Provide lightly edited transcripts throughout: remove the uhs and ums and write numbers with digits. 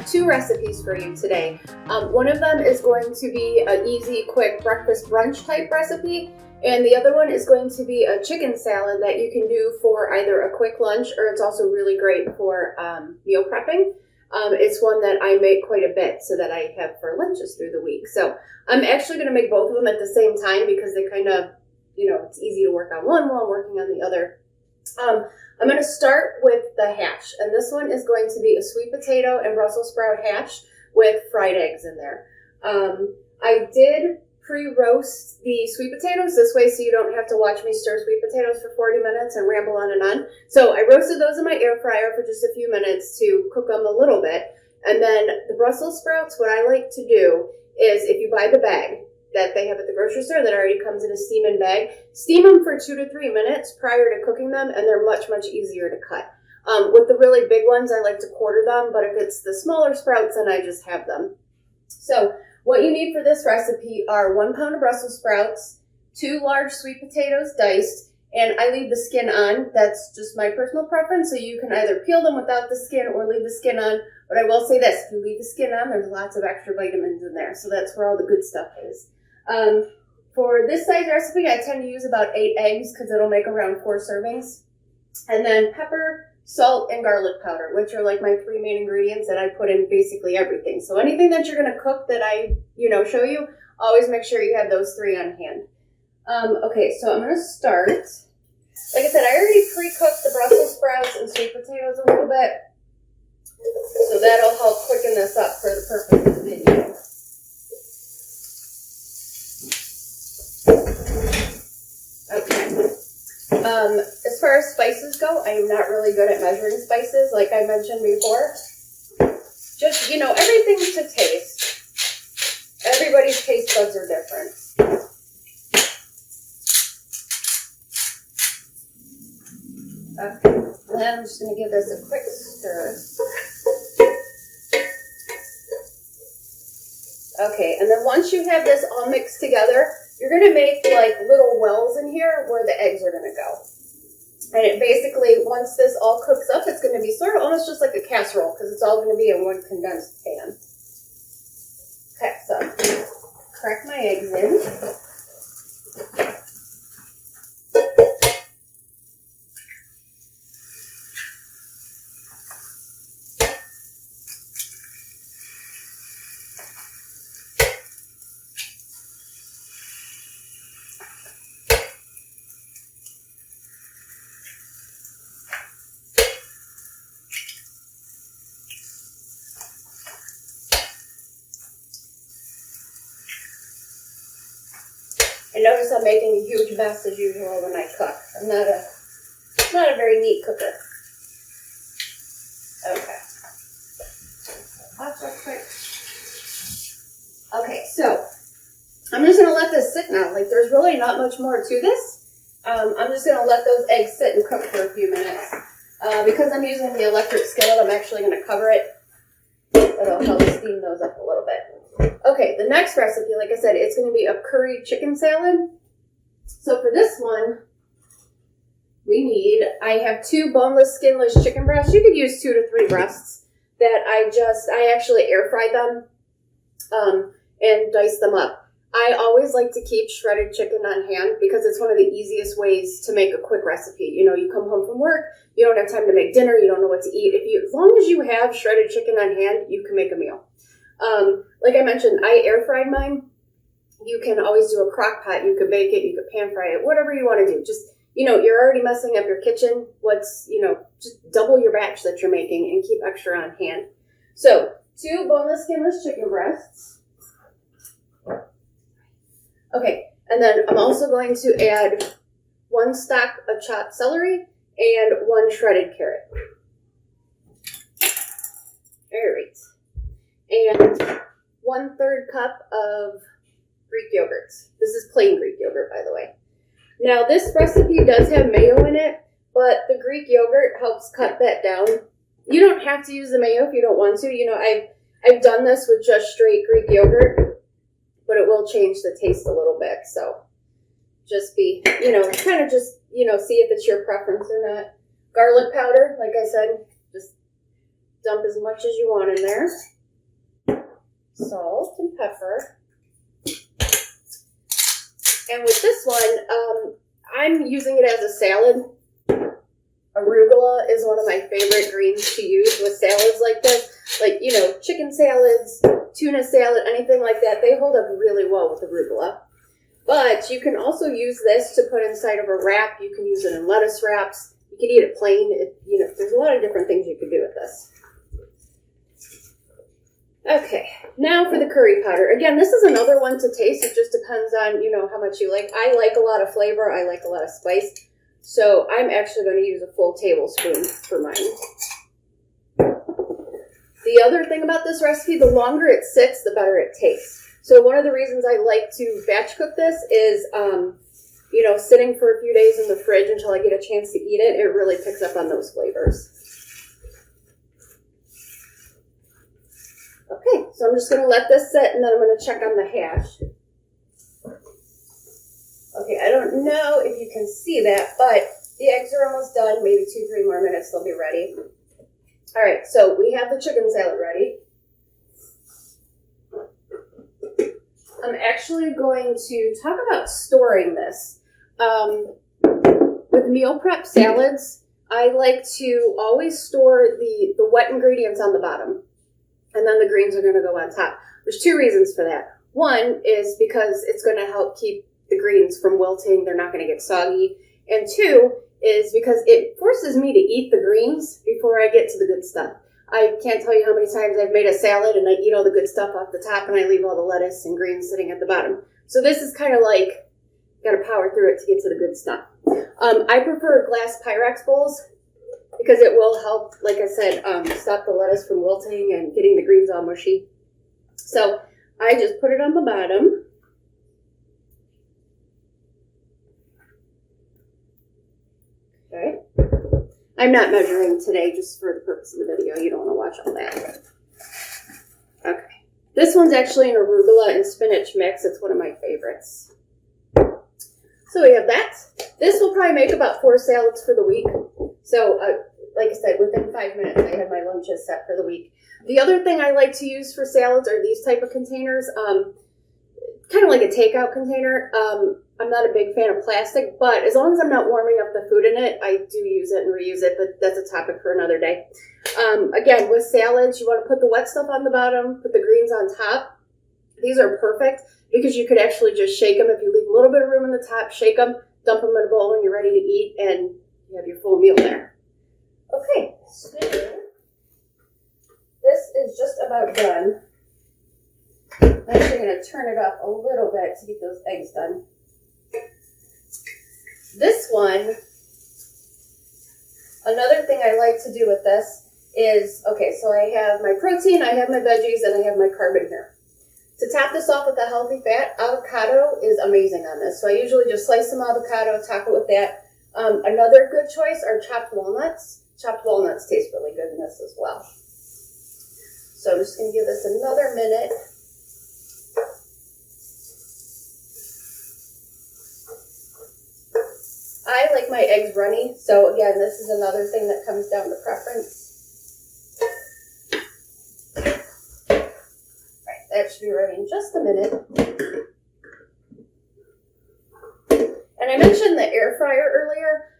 two recipes for you today. One of them is going to be an easy, quick breakfast brunch type recipe, and the other one is going to be a chicken salad that you can do for either a quick lunch or it's also really great for meal prepping. It's one that I make quite a bit so that I have for lunches through the week. So I'm actually going to make both of them at the same time because they kind of, it's easy to work on one while I'm working on the other. I'm going to start with the hash, and this one is going to be a sweet potato and Brussels sprout hash with fried eggs in there. I did pre-roast the sweet potatoes this way so you don't have to watch me stir sweet potatoes for 40 minutes and ramble on and on. So I roasted those in my air fryer for just a few minutes to cook them a little bit. And then the Brussels sprouts, what I like to do is if you buy the bag that they have at the grocery store that already comes in a steam-in bag, steam them for 2 to 3 minutes prior to cooking them, and they're much, much easier to cut. With the really big ones, I like to quarter them, but if it's the smaller sprouts, then I just have them. So what you need for this recipe are 1 pound of Brussels sprouts, 2 large sweet potatoes diced, and I leave the skin on. That's just my personal preference, so you can either peel them without the skin or leave the skin on. But I will say this, if you leave the skin on, there's lots of extra vitamins in there, so that's where all the good stuff is. For this size recipe, I tend to use about 8 eggs because it'll make around 4 servings. And then pepper, salt, and garlic powder, which are like my 3 main ingredients that I put in basically everything. So anything that you're going to cook that I, show you, always make sure you have those 3 on hand. Okay, so I'm going to start. Like I said, I already pre-cooked the Brussels sprouts and sweet potatoes a little bit. So that'll help quicken this up for the purpose of the video. Okay. As far as spices go, I am not really good at measuring spices, like I mentioned before. Just, everything's to taste. Everybody's taste buds are different. Okay, then I'm just going to give this a quick stir. Okay, and then once you have this all mixed together, you're going to make like little wells in here where the eggs are going to go. And it basically, once this all cooks up, it's going to be sort of almost just like a casserole because it's all going to be in one condensed pan. Okay, so crack my eggs in. I notice I'm making a huge mess as usual when I cook. I'm not a very neat cooker. Okay. That's real quick. Okay, so I'm just going to let this sit now. Like, there's really not much more to this. I'm just going to let those eggs sit and cook for a few minutes. Because I'm using the electric skillet, I'm actually going to cover it. It'll help steam those up a little bit. Okay, the next recipe, like I said, it's going to be a curry chicken salad. So for this one, I have 2 boneless, skinless chicken breasts. You could use 2 to 3 breasts that I actually air fried them and diced them up. I always like to keep shredded chicken on hand because it's one of the easiest ways to make a quick recipe. You come home from work, you don't have time to make dinner, you don't know what to eat. As long as you have shredded chicken on hand, you can make a meal. Like I mentioned, I air fried mine. You can always do a crock pot. You could bake it. You could pan fry it. Whatever you want to do. Just, you're already messing up your kitchen. Just double your batch that you're making and keep extra on hand. So 2 boneless, skinless chicken breasts. Okay. And then I'm also going to add 1 stalk of chopped celery and 1 shredded carrot. All right. And 1/3 cup of Greek yogurt. This is plain Greek yogurt, by the way. Now, this recipe does have mayo in it, but the Greek yogurt helps cut that down. You don't have to use the mayo if you don't want to. I've done this with just straight Greek yogurt, but it will change the taste a little bit. So just be, kind of just, see if it's your preference or not. Garlic powder, like I said, just dump as much as you want in there. salt and pepper. And with this one, I'm using it as a salad. Arugula is one of my favorite greens to use with salads like this. Like, you know, chicken salads, tuna salad, anything like that. They hold up really well with arugula. But you can also use this to put inside of a wrap. You can use it in lettuce wraps. You can eat it plain. There's a lot of different things you can do with this. Okay, now for the curry powder. Again, this is another one to taste. It just depends on, how much you like. I like a lot of flavor. I like a lot of spice. So I'm actually going to use a full tablespoon for mine. The other thing about this recipe, the longer it sits, the better it tastes. So one of the reasons I like to batch cook this is, sitting for a few days in the fridge until I get a chance to eat it, it really picks up on those flavors. Okay, so I'm just going to let this sit, and then I'm going to check on the hash. Okay, I don't know if you can see that, but the eggs are almost done. Maybe 2-3 more minutes, they'll be ready. All right, so we have the chicken salad ready. I'm actually going to talk about storing this. With meal prep salads, I like to always store the wet ingredients on the bottom, and then the greens are going to go on top. There's 2 reasons for that. One is because it's going to help keep the greens from wilting. They're not going to get soggy. And 2 is because it forces me to eat the greens before I get to the good stuff. I can't tell you how many times I've made a salad and I eat all the good stuff off the top and I leave all the lettuce and greens sitting at the bottom. So this is kind of like, got to power through it to get to the good stuff. I prefer glass Pyrex bowls because it will help, like I said, stop the lettuce from wilting and getting the greens all mushy. So I just put it on the bottom. Okay. I'm not measuring today just for the purpose of the video. You don't want to watch all that. Okay. This one's actually an arugula and spinach mix. It's one of my favorites. So we have that. This will probably make about 4 salads for the week. So, like I said, within 5 minutes, I had my lunches set for the week. The other thing I like to use for salads are these type of containers, kind of like a takeout container. I'm not a big fan of plastic, but as long as I'm not warming up the food in it, I do use it and reuse it, but that's a topic for another day. Again, with salads, you want to put the wet stuff on the bottom, put the greens on top. These are perfect because you could actually just shake them. If you leave a little bit of room in the top, shake them, dump them in a bowl when you're ready to eat, and you have your full meal there. Okay, so this is just about done. I'm actually going to turn it up a little bit to get those eggs done. This one, another thing I like to do with this is, okay, so I have my protein, I have my veggies, and I have my carb in here. To top this off with a healthy fat, avocado is amazing on this. So I usually just slice some avocado, top it with that. Another good choice are chopped walnuts. Chopped walnuts taste really good in this as well. So I'm just going to give this another minute. I like my eggs runny, so again, this is another thing that comes down to preference. Right, that should be ready in just a minute. And I mentioned the air fryer earlier.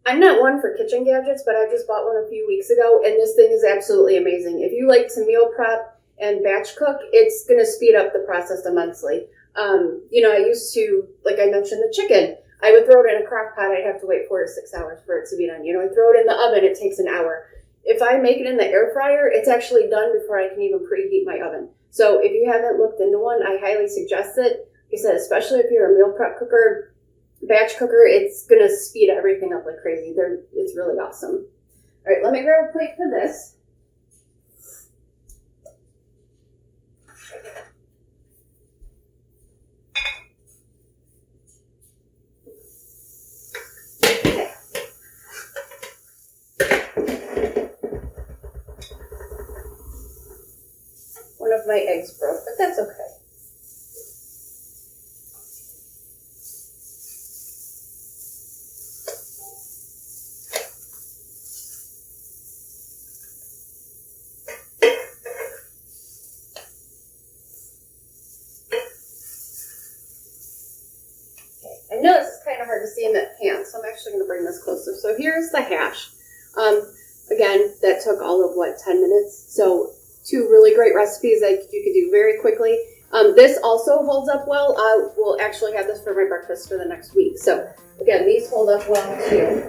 I'm not one for kitchen gadgets, but I just bought one a few weeks ago, and this thing is absolutely amazing. If you like to meal prep and batch cook, it's going to speed up the process immensely. I used to, like I mentioned, the chicken. I would throw it in a crock pot. I'd have to wait 4 to 6 hours for it to be done. I throw it in the oven. It takes an hour. If I make it in the air fryer, it's actually done before I can even preheat my oven. So if you haven't looked into one, I highly suggest it. Like I said, especially if you're a meal prep cooker, batch cooker, it's going to speed everything up like crazy. It's really awesome. All right, let me grab a plate for this. One of my eggs broke, but that's okay. know this is kind of hard to see in that pan, so I'm actually going to bring this closer. So here's the hash. Again, that took all of, 10 minutes? So 2 really great recipes that you could do very quickly. This also holds up well. I will actually have this for my breakfast for the next week. So again, these hold up well too.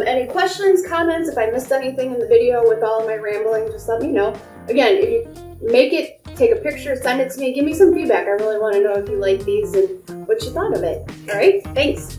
Any questions, comments? If I missed anything in the video with all of my rambling, just let me know. Again, if you make it, take a picture, send it to me, give me some feedback. I really want to know if you like these and what you thought of it. All right, thanks.